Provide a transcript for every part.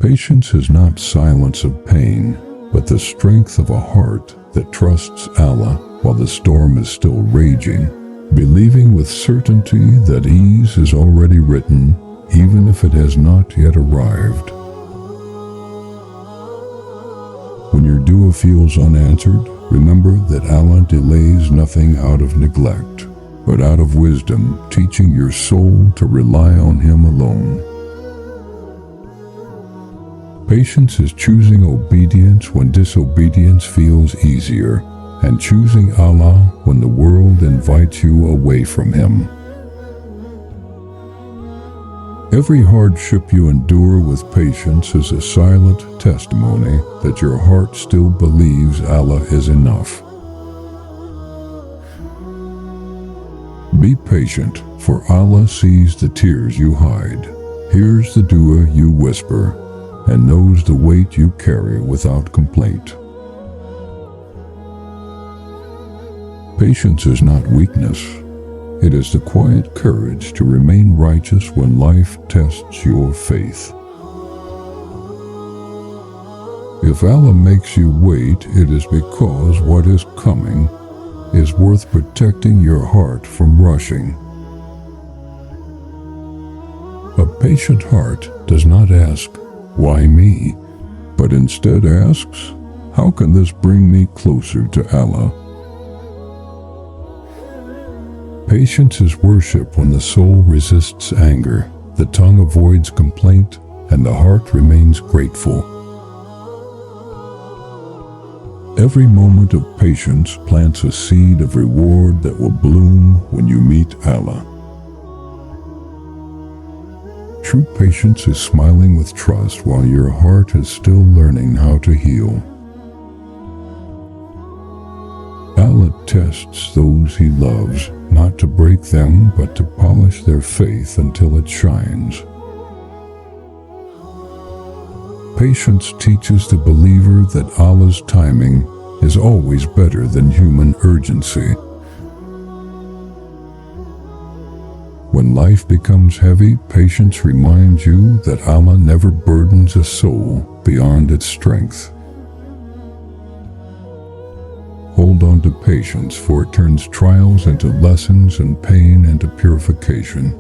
Patience is not silence of pain, but the strength of a heart that trusts Allah while the storm is still raging, believing with certainty that ease is already written, even if it has not yet arrived. When your dua feels unanswered, remember that Allah delays nothing out of neglect, but out of wisdom, teaching your soul to rely on Him alone. Patience is choosing obedience when disobedience feels easier, and choosing Allah when the world invites you away from Him. Every hardship you endure with patience is a silent testimony that your heart still believes Allah is enough. Be patient, for Allah sees the tears you hide, hears the dua you whisper, and knows the weight you carry without complaint. Patience is not weakness. It is the quiet courage to remain righteous when life tests your faith. If Allah makes you wait, it is because what is coming is worth protecting your heart from rushing. A patient heart does not ask, "Why me?" but instead asks, "How can this bring me closer to Allah?" Patience is worship when the soul resists anger, the tongue avoids complaint, and the heart remains grateful. Every moment of patience plants a seed of reward that will bloom when you meet Allah. True patience is smiling with trust while your heart is still learning how to heal. Allah tests those He loves, not to break them, but to polish their faith until it shines. Patience teaches the believer that Allah's timing is always better than human urgency. When life becomes heavy, patience reminds you that Allah never burdens a soul beyond its strength. Hold on to patience, for it turns trials into lessons and pain into purification.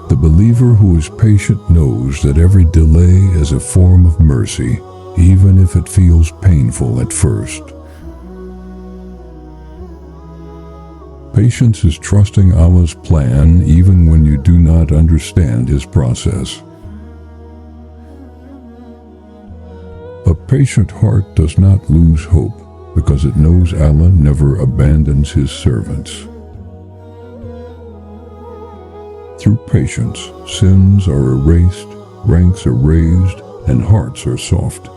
The believer who is patient knows that every delay is a form of mercy, even if it feels painful at first. Patience is trusting Allah's plan even when you do not understand His process. A patient heart does not lose hope because it knows Allah never abandons His servants. Through patience, sins are erased, ranks are raised, and hearts are soft.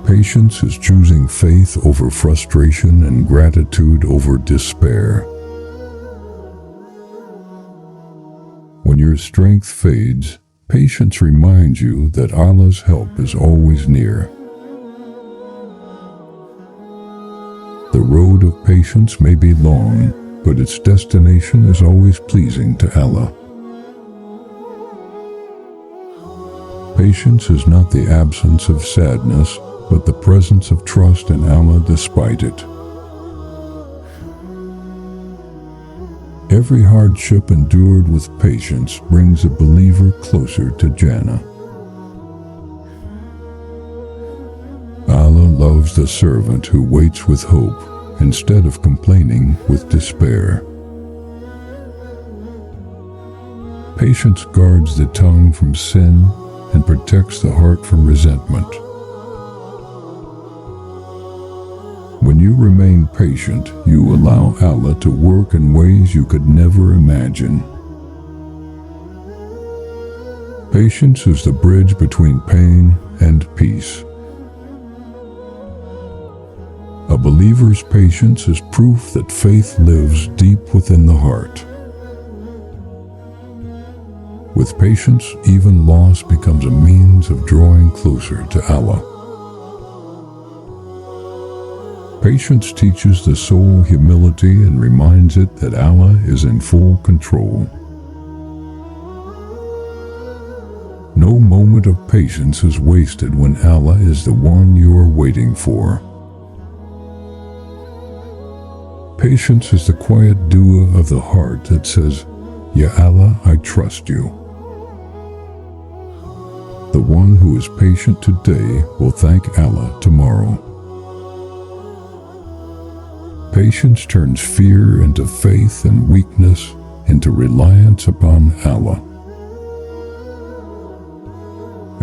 Patience is choosing faith over frustration and gratitude over despair. When your strength fades, patience reminds you that Allah's help is always near. The road of patience may be long, but its destination is always pleasing to Allah. Patience is not the absence of sadness, but the presence of trust in Allah despite it. Every hardship endured with patience brings a believer closer to Jannah. Allah loves the servant who waits with hope instead of complaining with despair. Patience guards the tongue from sin and protects the heart from resentment. When you remain patient, you allow Allah to work in ways you could never imagine. Patience is the bridge between pain and peace. A believer's patience is proof that faith lives deep within the heart. With patience, even loss becomes a means of drawing closer to Allah. Patience teaches the soul humility and reminds it that Allah is in full control. No moment of patience is wasted when Allah is the one you are waiting for. Patience is the quiet dua of the heart that says, Ya Allah, I trust you. The one who is patient today will thank Allah tomorrow. Patience turns fear into faith and weakness into reliance upon Allah.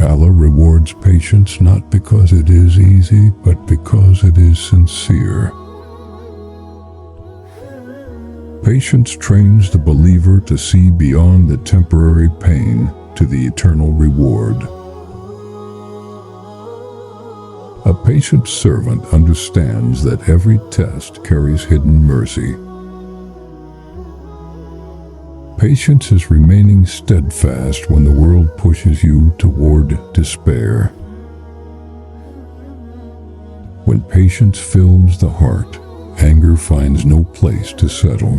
Allah rewards patience not because it is easy, but because it is sincere. Patience trains the believer to see beyond the temporary pain to the eternal reward. A patient servant understands that every test carries hidden mercy. Patience is remaining steadfast when the world pushes you toward despair. When patience fills the heart, anger finds no place to settle.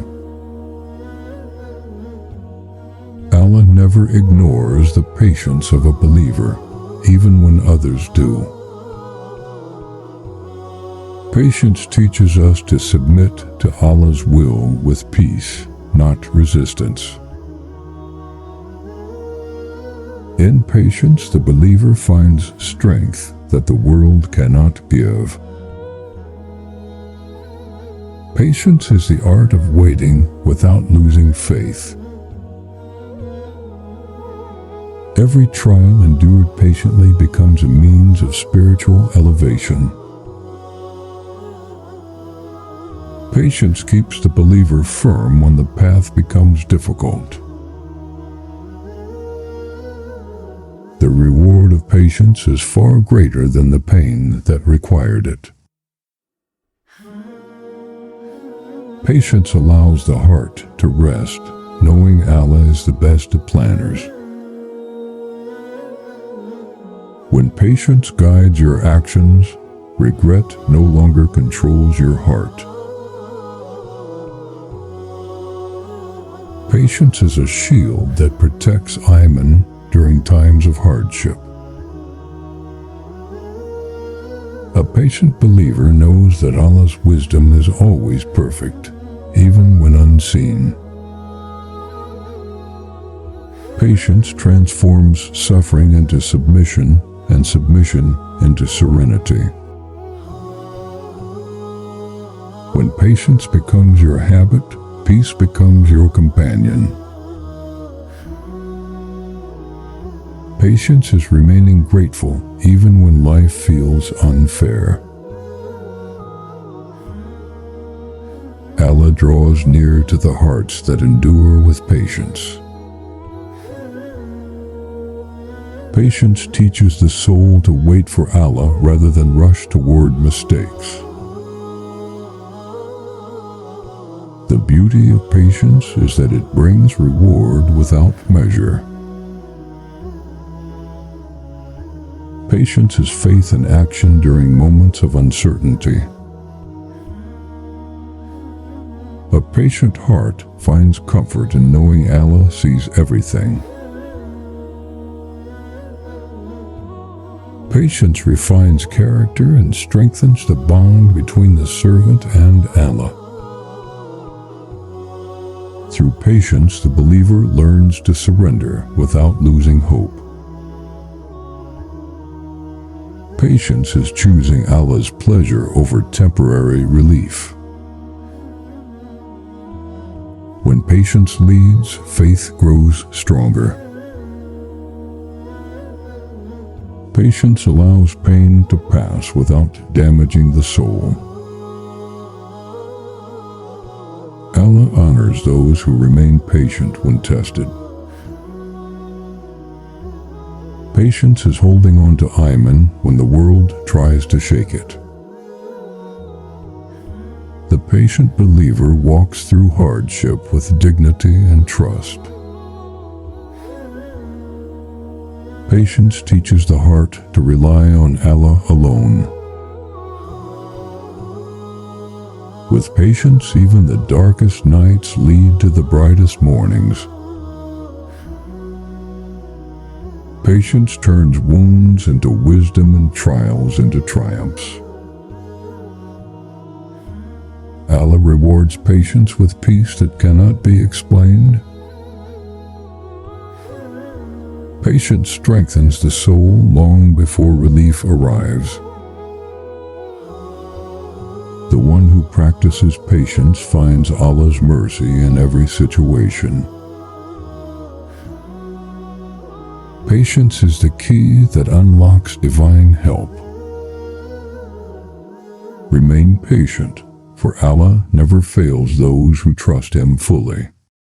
Allah never ignores the patience of a believer, even when others do. Patience teaches us to submit to Allah's will with peace, not resistance. In patience, the believer finds strength that the world cannot give. Patience is the art of waiting without losing faith. Every trial endured patiently becomes a means of spiritual elevation. Patience keeps the believer firm when the path becomes difficult. The reward of patience is far greater than the pain that required it. Patience allows the heart to rest, knowing Allah is the best of planners. When patience guides your actions, regret no longer controls your heart. Patience is a shield that protects Iman during times of hardship. A patient believer knows that Allah's wisdom is always perfect, even when unseen. Patience transforms suffering into submission and submission into serenity. When patience becomes your habit, peace becomes your companion. Patience is remaining grateful even when life feels unfair. Allah draws near to the hearts that endure with patience. Patience teaches the soul to wait for Allah rather than rush toward mistakes. The beauty of patience is that it brings reward without measure. Patience is faith in action during moments of uncertainty. A patient heart finds comfort in knowing Allah sees everything. Patience refines character and strengthens the bond between the servant and Allah. Through patience, the believer learns to surrender without losing hope. Patience is choosing Allah's pleasure over temporary relief. When patience leads, faith grows stronger. Patience allows pain to pass without damaging the soul. Allah honors those who remain patient when tested. Patience is holding on to Iman when the world tries to shake it. The patient believer walks through hardship with dignity and trust. Patience teaches the heart to rely on Allah alone. With patience, even the darkest nights lead to the brightest mornings. Patience turns wounds into wisdom and trials into triumphs. Allah rewards patience with peace that cannot be explained. Patience strengthens the soul long before relief arrives. The one who practices patience finds Allah's mercy in every situation. Patience is the key that unlocks divine help. Remain patient, for Allah never fails those who trust Him fully.